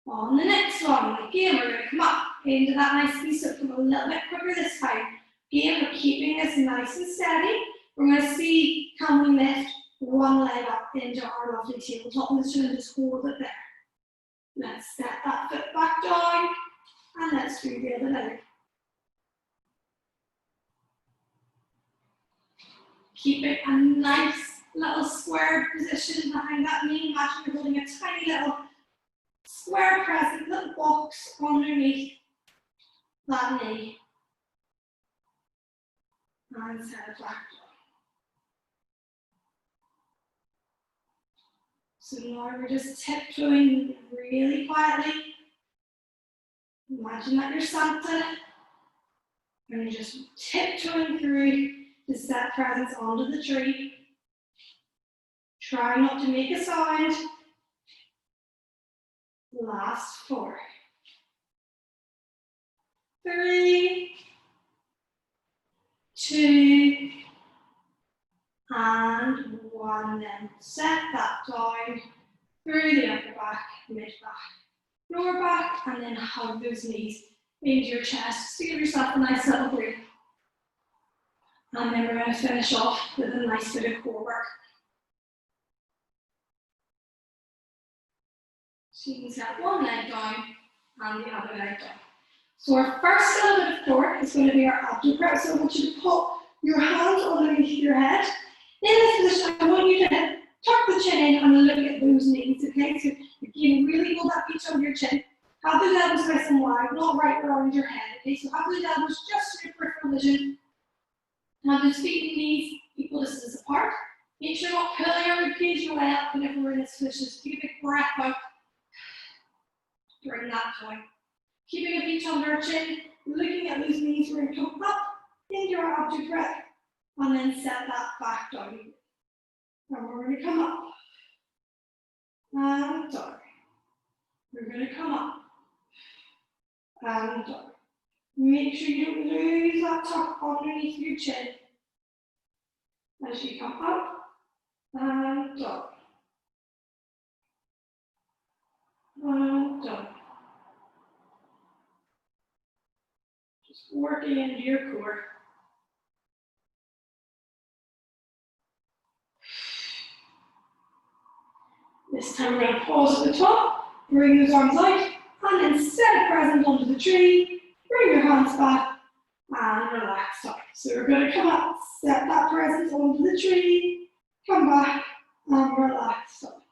Speaker 2: On the next one, again, we're going to come up into that nicely, so come a little bit quicker this time. Again, we're keeping this nice and steady. We're going to see, can we lift one leg up into our lovely tabletop position and just hold it there. Let's step that foot back down, and let's do the other leg. Keep it a nice little square position behind that knee. Imagine you're holding a tiny little square present, little box underneath that knee. And set it back down. So now we're just tiptoeing really quietly. Imagine that you're Santa, and you're just tiptoeing through to set presents onto the tree. Try not to make a sound. Last 4, 3, 2, and 1. Then set that down through the upper back, mid back, lower back, and then hug those knees into your chest just to give yourself a nice little break. And then we're going to finish off with a nice bit of core work. So you can set one leg down and the other leg down. So our first little bit of core is going to be our abdo press. So I want you to put your hands underneath your head. In this position, I want you to tuck the chin in and look at those knees, okay? So again, really hold that beach under your chin. Have those elbows nice and wide, not right around your head, okay? So have those elbows just to your peripheral vision. Have those feet and knees equal distance apart. Make sure you're not pulling your ribcage your way up whenever we're in this position. Just take a big breath out. Bring that down. Keeping a beach under our chin, looking at those knees, we're going to come up into our abdo breath and then set that back down. And we're going to come up and down. We're going to come up and down. Make sure you don't lose that tuck underneath your chin as you come up and down. And down. Just working into your core. This time we're going to pause at the top, bring those arms out, and then set a present onto the tree. Bring your hands back and relax down. So we're going to come up, set that present onto the tree, come back and relax down.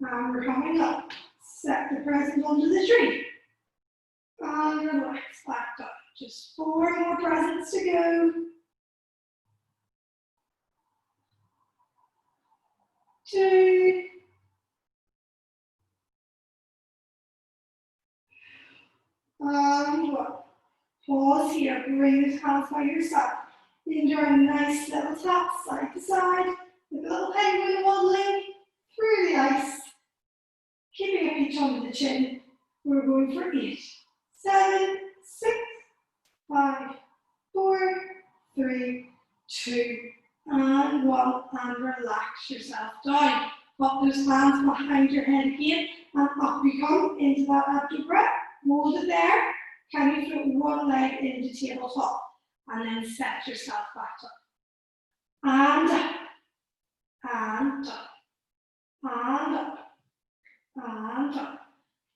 Speaker 2: And we're coming up, set the present onto the tree and relax back down. Just 4 more presents to go. 2. And 1. Pause here, bring those hands by your side. Enjoy a nice little tap side to side with a little penguin waddling through the ice. Keeping a beach under the chin. We're going for 8, 7, 6, 5, 4, 3, 2, and 1. And relax yourself down. Pop those hands behind your head again, and up we come into that abdo breath. Hold it there. Can you float one leg into tabletop and then set yourself back up? And up, and up, and up, and up.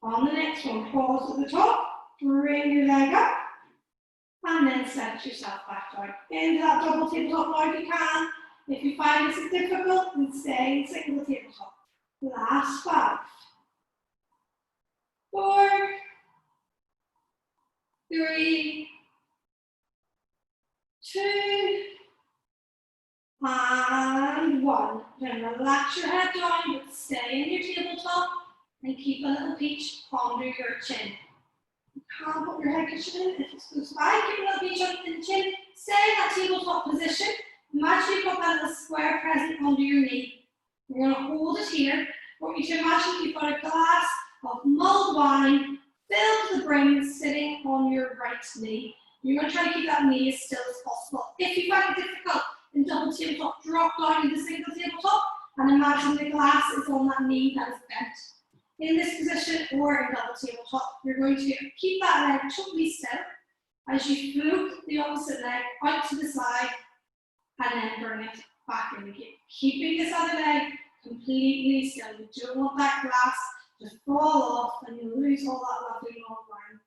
Speaker 2: On the next one, pause at the top, bring your leg up, and then set yourself back down. Into that double tabletop now if you can. If you find this is difficult, then stay in single tabletop. Last 5, 4, 3, 2, and 1. Then relax your head down, but stay in your tabletop and keep a little peach under your chin. You can't put your head cushion in if it's close by. Keep a little peach under the chin. Stay in that tabletop position. Imagine you've got that little square present under your knee. We're going to hold it here. I want you to imagine you've got a glass of mulled wine filled to the brim sitting on your right knee. You're going to try to keep that knee as still as possible. If you find it difficult in double tabletop, drop down into single tabletop and imagine the glass is on that knee that is bent. In this position or in double tabletop, you're going to keep that leg totally still as you float the opposite leg out to the side and then bring it back in again. Keeping this other leg completely still. You don't want that glass to fall off and you lose all that lovely long line.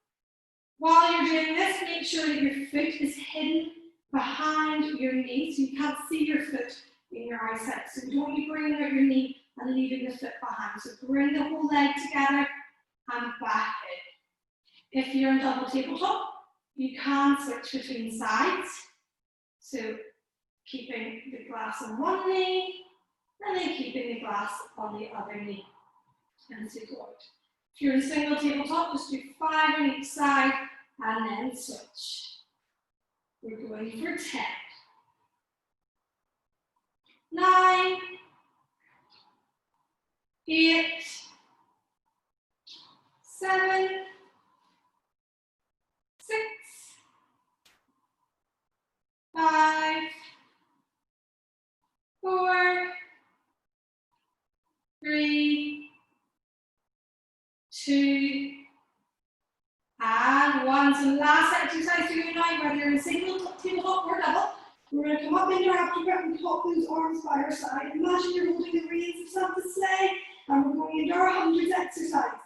Speaker 2: While you're doing this, make sure that your foot is hidden behind your knee so you can't see your foot in your eyesight. So you don't want to be bringing out your knee and leaving the foot behind. So bring the whole leg together and back in. If you're in double tabletop, you can switch between sides. So keeping the glass on one knee and then keeping the glass on the other knee. And so go out. If you're in single tabletop, just do 5 on each side and then switch. We're going for 10. 9, 8, 7, 6, 5, 4, 3, 2, and 1. So last exercise for you now, whether you're in single tabletop or double, we're going to come up into our after grip and pop those arms by our side. Imagine you're holding the reins of Santa's sleigh, and we're going into our hundreds exercise.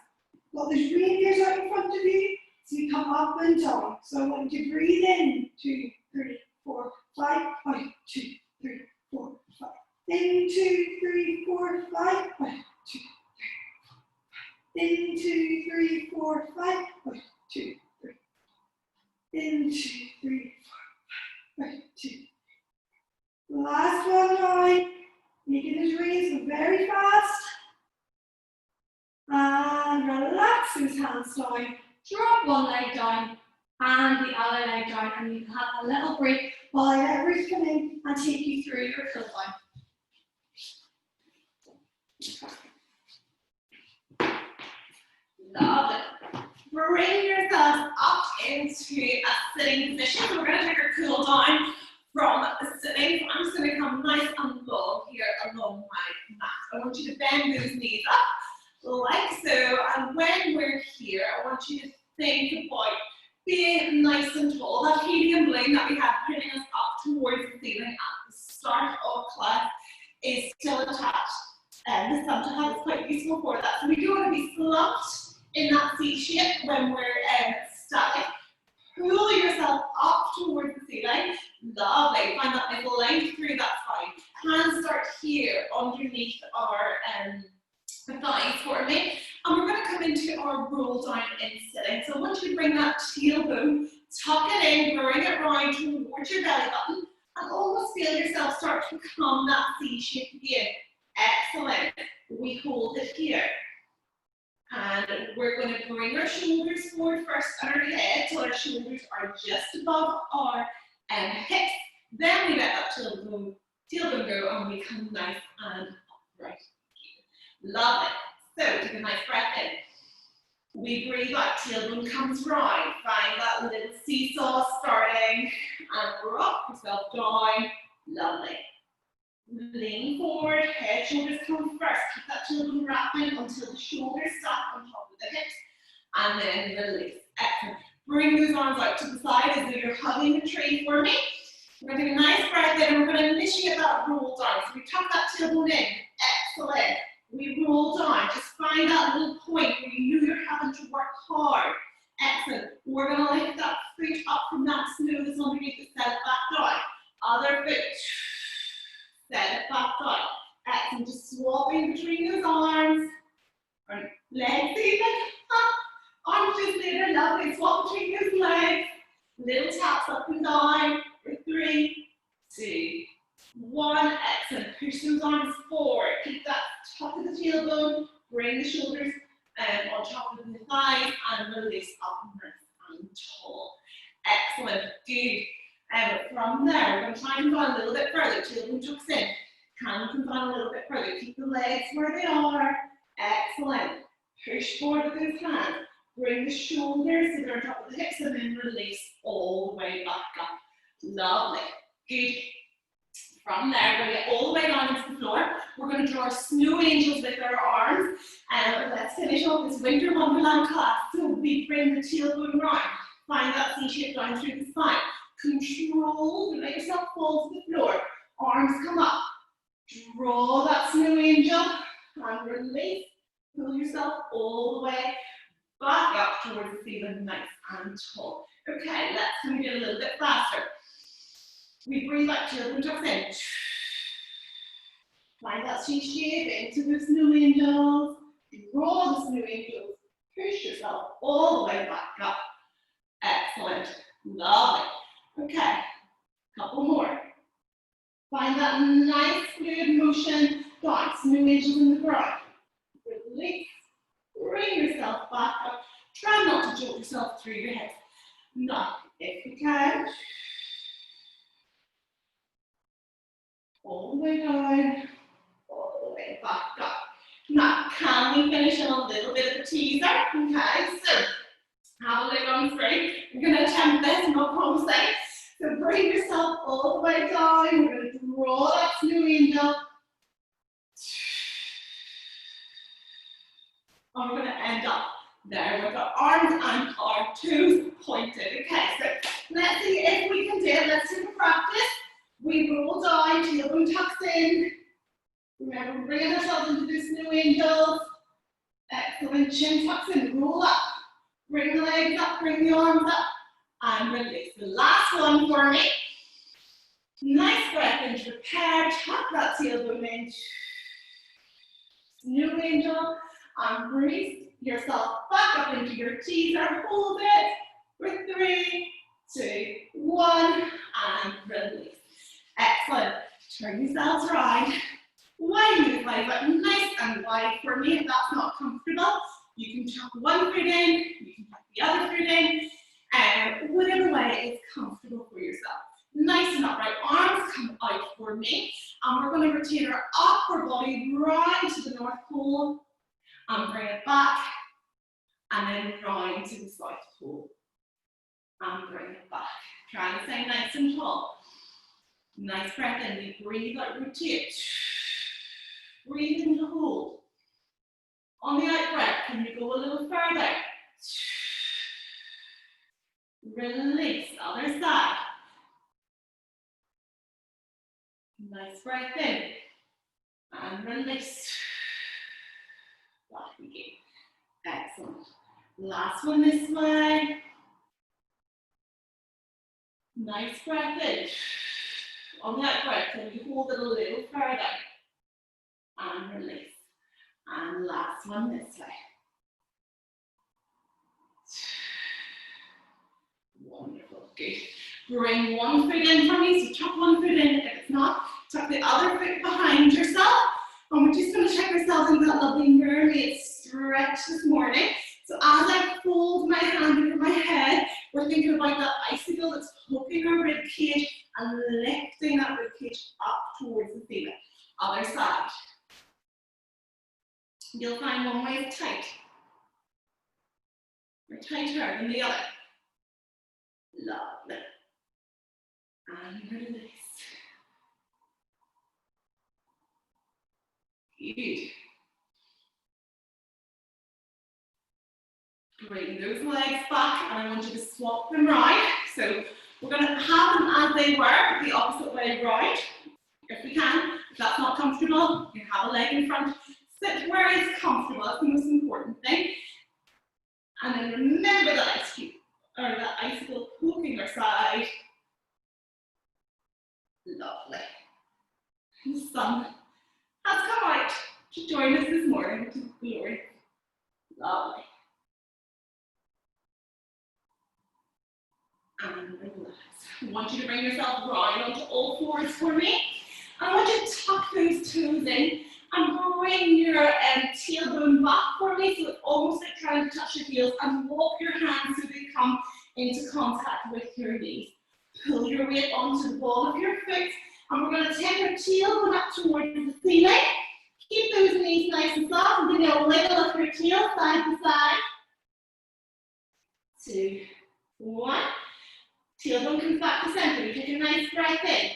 Speaker 2: Got those reindeers out in front of you, so you come up and down. So I want you to breathe in, 2, 3, 4, 5, 2, 3, 4, 5. In, 2, 3, 4, 5, 2, 3. In, 2, 3, 4, 5, 2, 3. In, 2, 3, 4, 5, 2. Last one now. Making those reins very fast. And relax those hands down. Drop one leg down and the other leg down. And you can have a little break while I let Ruth come in and take you through your cool down.
Speaker 1: Love it. Bring yourself up into a sitting position. So we're going to take our cool down from sitting. So I'm just going to come nice and long here along my mat. I want you to bend those knees up like so. And when we're here, I want you to think about being nice and tall. That helium balloon that we have putting us up towards the ceiling at the start of class is still attached. And the Santa hat is quite useful for that. So we do want to be slumped in that C shape when we're static. Pull yourself up towards the ceiling. Lovely. Find that nice length through that spine. Hands start here underneath our thighs for me. And we're going to come into our roll down in sitting. So I want you to bring that tailbone, tuck it in, bring it round towards your belly button, and almost feel yourself start to become that C shape again. Excellent. We hold it here. And we're going to bring our shoulders forward first and our head till our shoulders are just above our hips. Then we let that tailbone go and we come nice and upright. Love it. So take a nice breath in. We breathe out, tailbone comes round. Find that little seesaw starting and rock yourself down. Lovely. Lean forward, head, shoulders come first. Keep that tailbone wrapping until the shoulders stack on top of the hips. And then release. Excellent. Bring those arms out to the side as though you're hugging the tree for me. We're going to take a nice breath in and we're going to initiate that roll down. So we tuck that tailbone in. Excellent. We roll down. Just find that little point where you know you're having to work hard. Excellent. We're going to lift that foot up from that snow that's underneath it. Set it back down. Other foot. Set it back down. Excellent. Just swapping between those arms. Or legs even. Arms just later. Lovely. Swap between those legs. Little taps up and down. For 3, 2, 1. Excellent. Push those arms forward. Keep that top of the tailbone. Bring the shoulders on top of the thighs and release up and tall. Excellent. Good. From there, we're going to try and come down a little bit further. Tailbone tucks in. Can come down a little bit further. Keep the legs where they are. Excellent. Push forward with those hands. Bring the shoulders to the top of the hips and then release all the way back up. Lovely. Good. From there, bring it all the way down into the floor. We're going to draw our snow angels with our arms. And let's finish off this winter wonderland class. So we bring the tailbone round. Find that C shape down through the spine. Control, let yourself fall to the floor. Arms come up. Draw that snow angel and release. Pull yourself all the way back up towards the ceiling, nice and tall. Okay, let's come get a little bit faster. We breathe out, tailbone tucks in. Find that C shape into the snow angels. Draw the snow angels. Push yourself all the way back up. Excellent. Lovely. Okay, couple more. Find that nice fluid motion. Down, snow angels in the ground. Release. Bring yourself back up. Try not to jolt yourself through your head. Now, if you can, all the way down, all the way back up. Now, can we finish in a little bit of a teaser? Okay, so have a leg on straight. You're going to attempt this, no promising. So bring yourself all the way down. We're going to draw that snow angel. And we're going to end up there with our arms and our toes pointed. Okay, so let's see if we can do it. Let's do a practice. We roll down, tailbone tucks in. Remember, bringing ourselves into the snow angels. Excellent, chin tucks in, roll up. Bring the legs up, bring the arms up, and release. The last one for me. Nice breath into prepare, tuck that tailbone in. Snow angel, and breathe yourself back up into your teaser. Hold it for 3, 2, 1, and release. Excellent. Turn yourselves around. Widen your thighs out nice and wide. For me, if that's not comfortable, you can tuck one foot in, you can tuck the other foot in, and whatever way is comfortable for yourself. Nice and upright. Arms come out for me, and we're going to rotate our upper body round to the North Pole, and bring it back, and then round to the South Pole, and bring it back. Try to stay nice and tall. Nice breath in. We breathe out, rotate. Breathe in to hold. On the out breath, can you go a little further? Release, other side. Nice breath in. And release. Back again. Excellent. Last one this way. Nice breath in. On the out breath, can you hold it a little further? And release. And last one this way. Wonderful, good. Bring one foot in for me, so tuck one foot in. If it's not, tuck the other foot behind yourself. And we're just going to check ourselves into that lovely mermaid stretch this morning. So as I fold my hand over my head, we're thinking about that icicle that's hooking our rib cage and lifting that rib cage up towards the ceiling. Other side. You'll find one way is tight, or tighter than the other. Lovely. And release. Good. Bring those legs back, and I want you to swap them round. So we're going to have them as they were, the opposite way round, if we can. If that's not comfortable, you can have a leg in front. Sit where it's comfortable, that's the most important thing. And then remember that icicle hooking our side. Lovely. The sun has come out to join us this morning, which is glorious. Lovely. And relax. I want you to bring yourself round onto all fours for me. I want you to tuck those toes in. And bring your tailbone back for me, so it's almost like trying to touch your heels, and walk your hands so they come into contact with your knees. Pull your weight onto the ball of your foot, and we're going to take our tailbone up towards the ceiling. Keep those knees nice and soft, and then you'll wiggle up your tail side to side. 2, 1. Tailbone comes back to center. We take a nice breath in.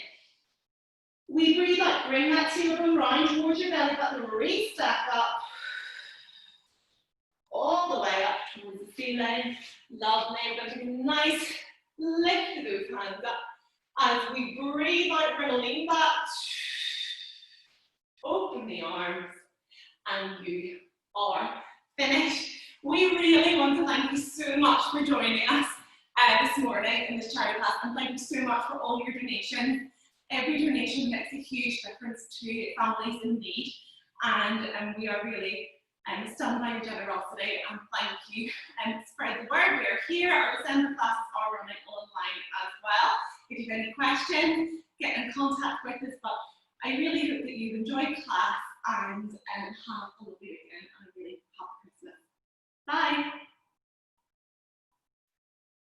Speaker 1: We breathe out. Bring that tailbone round towards your belly button. Reach back up. All the way up towards the ceiling. Lovely. We're going to take a nice lift of those hands up. As we breathe out, we're going to lean back. Open the arms. And you are finished. We really want to thank you so much for joining us this morning in this charity class, and thank you so much for all your donations. Every donation makes a huge difference to families in need, and we are really stunned by your generosity, and thank you. And spread the word. We are here. Our December classes are running online as well. If you have any questions, get in contact with us. But I really hope that you've enjoyed class and have a lovely weekend. And I really